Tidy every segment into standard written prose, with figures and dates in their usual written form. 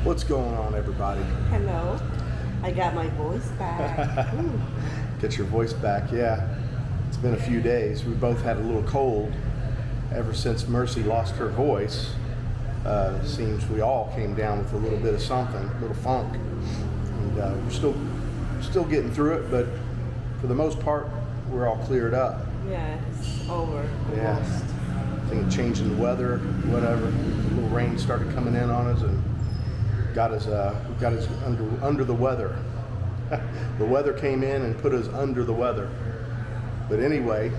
What's going on, everybody? Hello. I got my voice back. Get your voice back, yeah. It's been a few days. We both had a little cold ever since Mercy lost her voice. Seems we all came down with a little bit of something, a little funk. And we're still getting through it, but for the most part, we're all cleared up. Yeah, it's over. Yeah. I think changing the weather, whatever. A little rain started coming in on us and got us under the weather. The weather came in and put us under the weather. But anyway,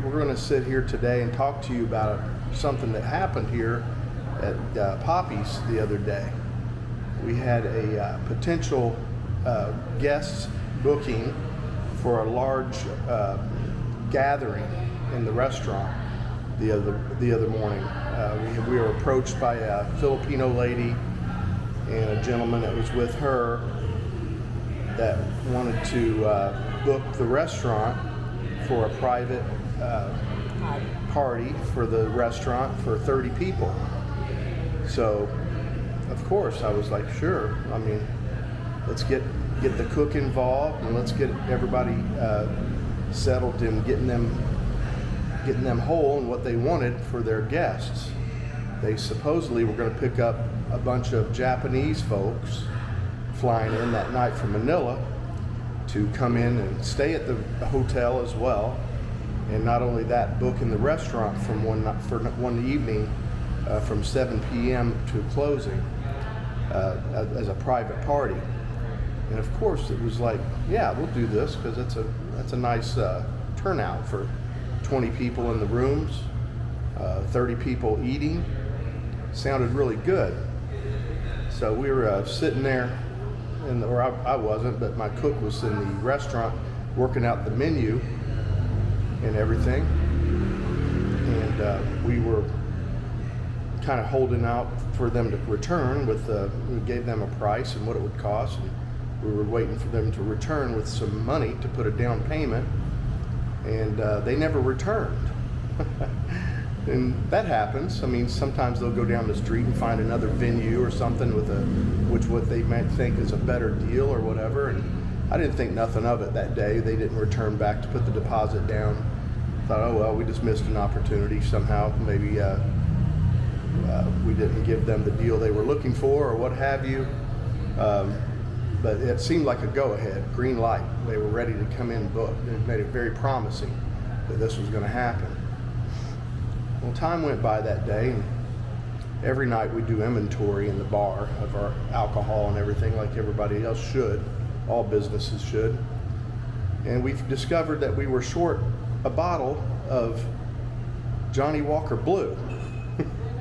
we're going to sit here today and talk to you about something that happened here at Papi's the other day. We had a potential guest booking for a large gathering in the restaurant the other morning. We were approached by a Filipino lady and a gentleman that was with her that wanted to book the restaurant for a private party for the restaurant for 30 people. So, of course, I was like, sure. I mean, let's get the cook involved and let's get everybody settled in getting them whole and what they wanted for their guests. They supposedly were going to pick up a bunch of Japanese folks flying in that night from Manila to come in and stay at the hotel as well. And not only that, book in the restaurant for one evening from 7 p.m. to closing as a private party. And of course, it was like, yeah, we'll do this because that's a nice turnout for 20 people in the rooms, 30 people eating. Sounded really good. So we were sitting there, or I wasn't, but my cook was in the restaurant working out the menu and everything. And we were kind of holding out for them to return with, we gave them a price and what it would cost. And we were waiting for them to return with some money to put a down payment. And they never returned. And that happens. I mean, sometimes they'll go down the street and find another venue or something with what they might think is a better deal or whatever. And I didn't think nothing of it that day. They didn't return back to put the deposit down. Thought, oh well, we just missed an opportunity somehow. Maybe we didn't give them the deal they were looking for or what have you. But it seemed like a go-ahead, green light. They were ready to come in and book. It made it very promising that this was going to happen. Well, time went by that day, and every night we do inventory in the bar of our alcohol and everything like everybody else should. All businesses should. And we've discovered that we were short a bottle of Johnny Walker Blue.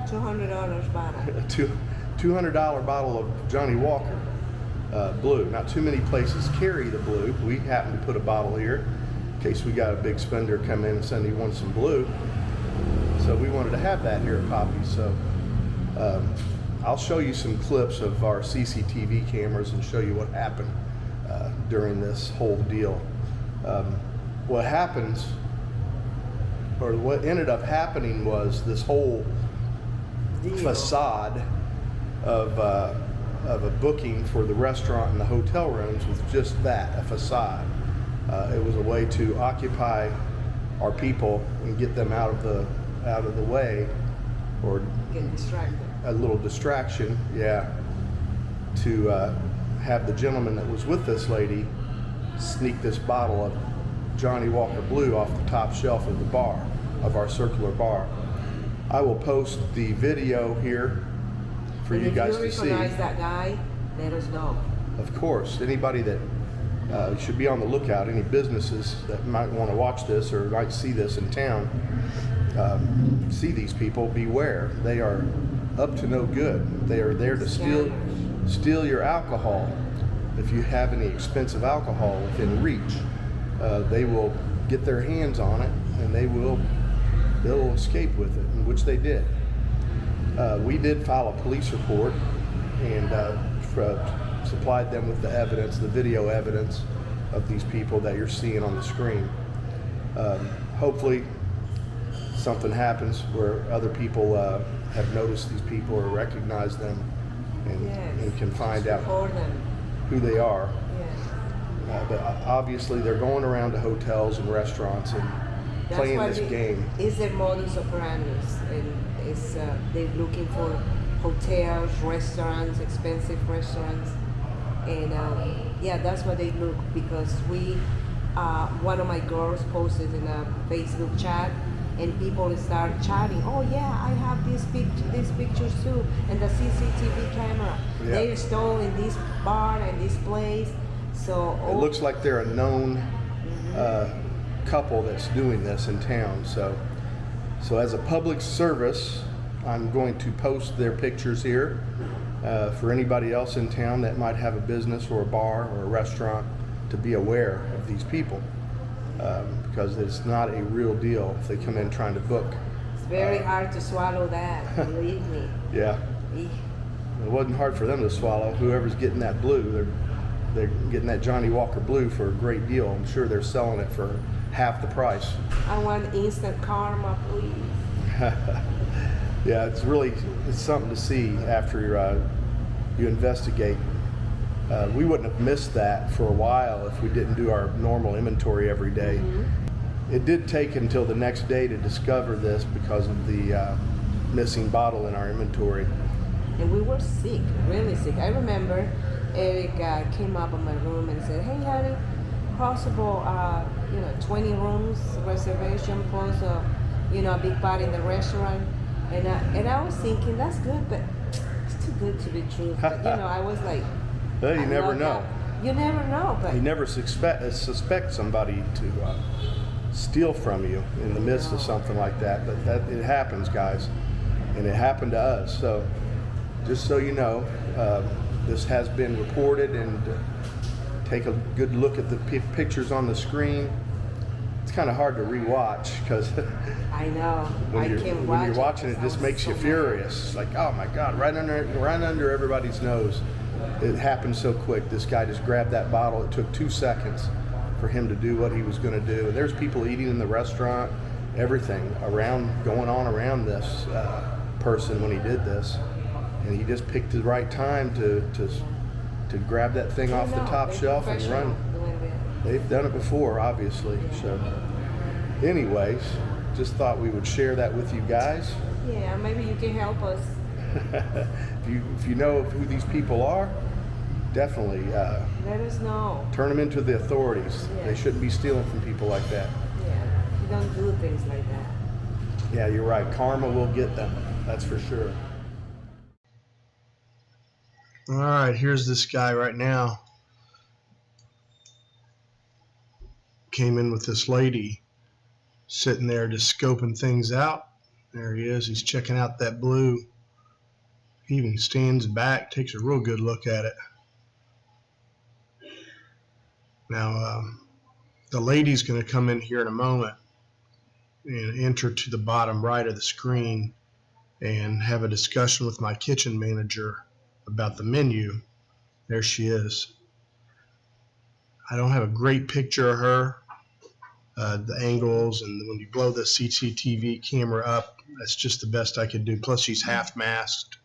$200 bottle. A $200 bottle of Johnny Walker. Blue. Not too many places carry the blue. We happen to put a bottle here in case we got a big spender come in and send he wants some blue. So we wanted to have that here at Papi. So I'll show you some clips of our CCTV cameras and show you what happened during this whole deal. What happens, or what ended up happening, was this whole facade of a booking for the restaurant and the hotel rooms was just that, a facade. It was a way to occupy our people and get them out of the way, or Get distracted. a little distraction, yeah, to have the gentleman that was with this lady sneak this bottle of Johnny Walker Blue off the top shelf of the bar, of our circular bar. I will post the video here for you guys to see. If you recognize that guy, let us know. Of course, anybody that should be on the lookout, any businesses that might want to watch this or might see this in town, see these people, beware. They are up to no good. They are there to steal your alcohol. If you have any expensive alcohol within reach, they will get their hands on it and they'll escape with it, which they did. We did file a police report and supplied them with the evidence, the video evidence of these people that you're seeing on the screen. Hopefully something happens where other people have noticed these people or recognize them and can find out Support them. who they are. Yeah. But obviously they're going around to hotels and restaurants and playing this game. Is their modus operandi, and it's they're looking for hotels, restaurants, expensive restaurants, and yeah, that's what they look, because we one of my girls posted in a Facebook chat, and people start chatting. Oh yeah, I have these pictures too, and the CCTV camera. Yeah. They stole in this bar and this place. So It looks like they're a known couple that's doing this in town. So as a public service, I'm going to post their pictures here for anybody else in town that might have a business or a bar or a restaurant to be aware of these people, because it's not a real deal if they come in trying to book. it's very hard to swallow that, believe me. Yeah, Eek. it wasn't hard for them to swallow. Whoever's getting that blue, they're getting that Johnny Walker blue for a great deal. I'm sure they're selling it for half the price. I want instant karma, please. Yeah, it's something to see after you investigate. We wouldn't have missed that for a while if we didn't do our normal inventory every day. It did take until the next day to discover this because of the missing bottle in our inventory. And we were sick, really sick. I remember Eric came up in my room and said, "Hey, honey, possible, 20 rooms reservation plus, a big party in the restaurant." And I was thinking, that's good, but it's too good to be true. But, I was like, Well, you I never love know. that. You never know, but You never suspect somebody to steal from you in the midst of something like that, but it happens, guys, and it happened to us. So just so you know, this has been reported, and take a good look at the pictures on the screen. It's kind of hard to rewatch because I know. when you're watching it, because I just was makes so you mad. furious. It's like, oh my God, right under everybody's nose. It happened so quick. This guy just grabbed that bottle. It took 2 seconds for him to do what he was going to do. And there's people eating in the restaurant, everything going on around this person when he did this, and he just picked the right time to grab that thing off the top they're shelf and professional run. doing that. They've done it before, obviously. So, anyways, just thought we would share that with you guys. Yeah, maybe you can help us. If you know who these people are, definitely Let us know. turn them into the authorities. Yeah. They shouldn't be stealing from people like that. Yeah, you don't do things like that. Yeah, you're right. Karma will get them. That's for sure. All right, here's this guy right now. Came in with this lady sitting there just scoping things out. There he is. He's checking out that blue. He even stands back, takes a real good look at it. Now, the lady's going to come in here in a moment and enter to the bottom right of the screen and have a discussion with my kitchen manager about the menu. There she is. I don't have a great picture of her, the angles, and when you blow the CCTV camera up, that's just the best I could do. Plus, she's half masked.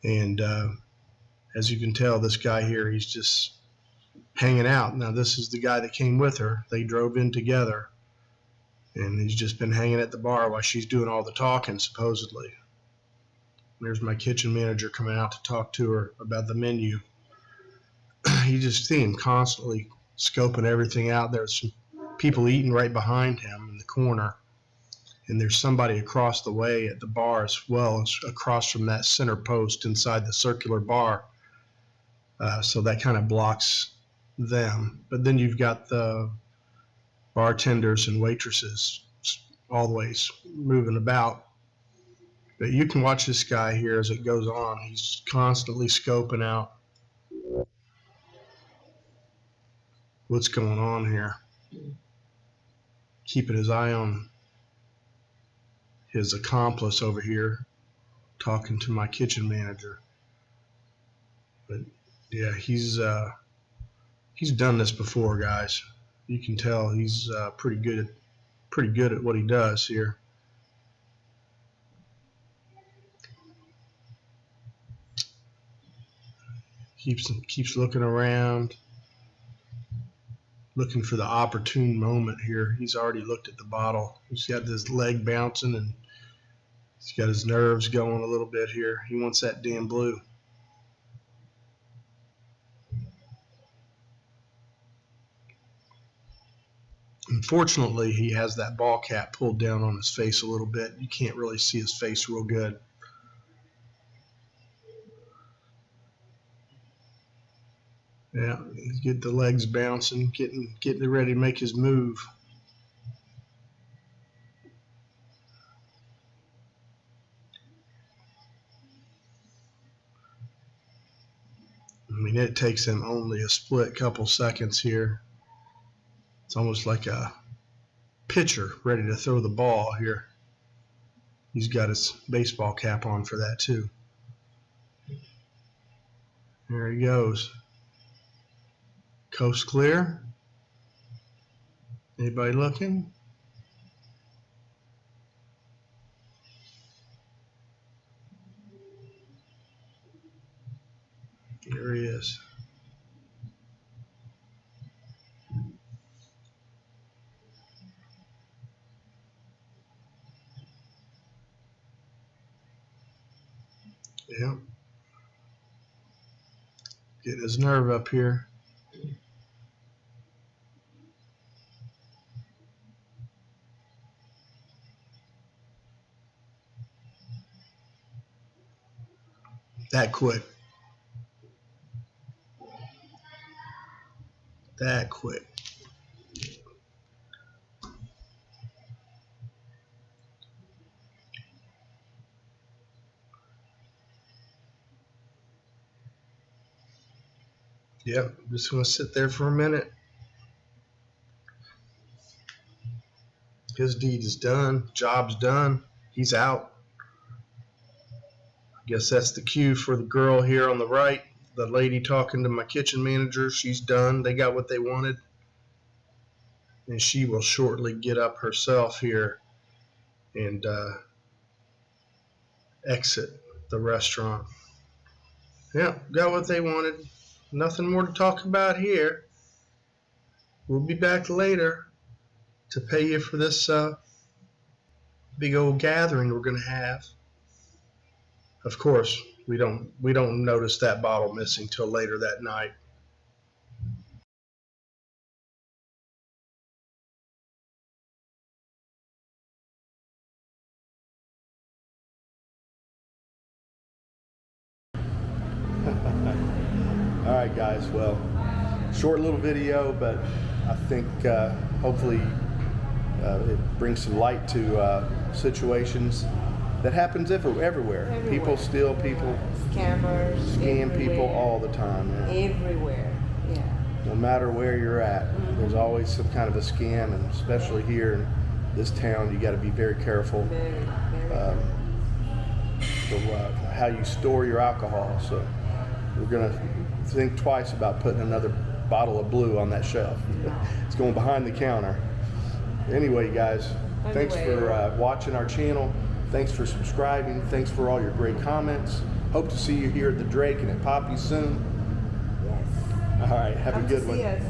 And as you can tell, this guy here, he's just hanging out. Now, this is the guy that came with her. They drove in together. And he's just been hanging at the bar while she's doing all the talking, supposedly. There's my kitchen manager coming out to talk to her about the menu. You just see him constantly scoping everything out. There's some people eating right behind him in the corner. And there's somebody across the way at the bar as well, across from that center post inside the circular bar. So that kind of blocks them. But then you've got the bartenders and waitresses always moving about. But you can watch this guy here as it goes on. He's constantly scoping out what's going on here, keeping his eye on his accomplice over here, talking to my kitchen manager. But yeah, he's done this before, guys. You can tell he's pretty good at what he does here. Keeps looking around, looking for the opportune moment here. He's already looked at the bottle. He's got his leg bouncing and he's got his nerves going a little bit here. He wants that damn blue. Unfortunately, he has that ball cap pulled down on his face a little bit. You can't really see his face real good. Yeah, he's getting the legs bouncing, getting ready to make his move. I mean, it takes him only a split couple seconds here. It's almost like a pitcher ready to throw the ball here. He's got his baseball cap on for that too. There he goes. Coast clear. Anybody looking? There he is. Yeah. Getting his nerve up here. That quick. That quick. Yep, just gonna sit there for a minute. His deed is done. Job's done. He's out. I guess that's the cue for the girl here on the right. The lady talking to my kitchen manager. She's done. They got what they wanted. And she will shortly get up herself here and exit the restaurant. Yeah, got what they wanted. Nothing more to talk about here. We'll be back later to pay you for this big old gathering we're gonna have. Of course, we don't notice that bottle missing till later that night. All right, guys. Well, short little video, but I think hopefully it brings some light to situations that happens everywhere. People steal people, scammers, scam everywhere. people all the time. Yeah. Everywhere, yeah. No matter where you're at, there's always some kind of a scam, and especially here in this town, you got to be very careful. Very, very How you store your alcohol. So we're gonna think twice about putting another bottle of blue on that shelf. It's going behind the counter. Anyway, guys, thanks for watching our channel. Thanks for subscribing. Thanks for all your great comments. Hope to see you here at the Drake and at Papi soon. Yes. All right, have a good one. See us.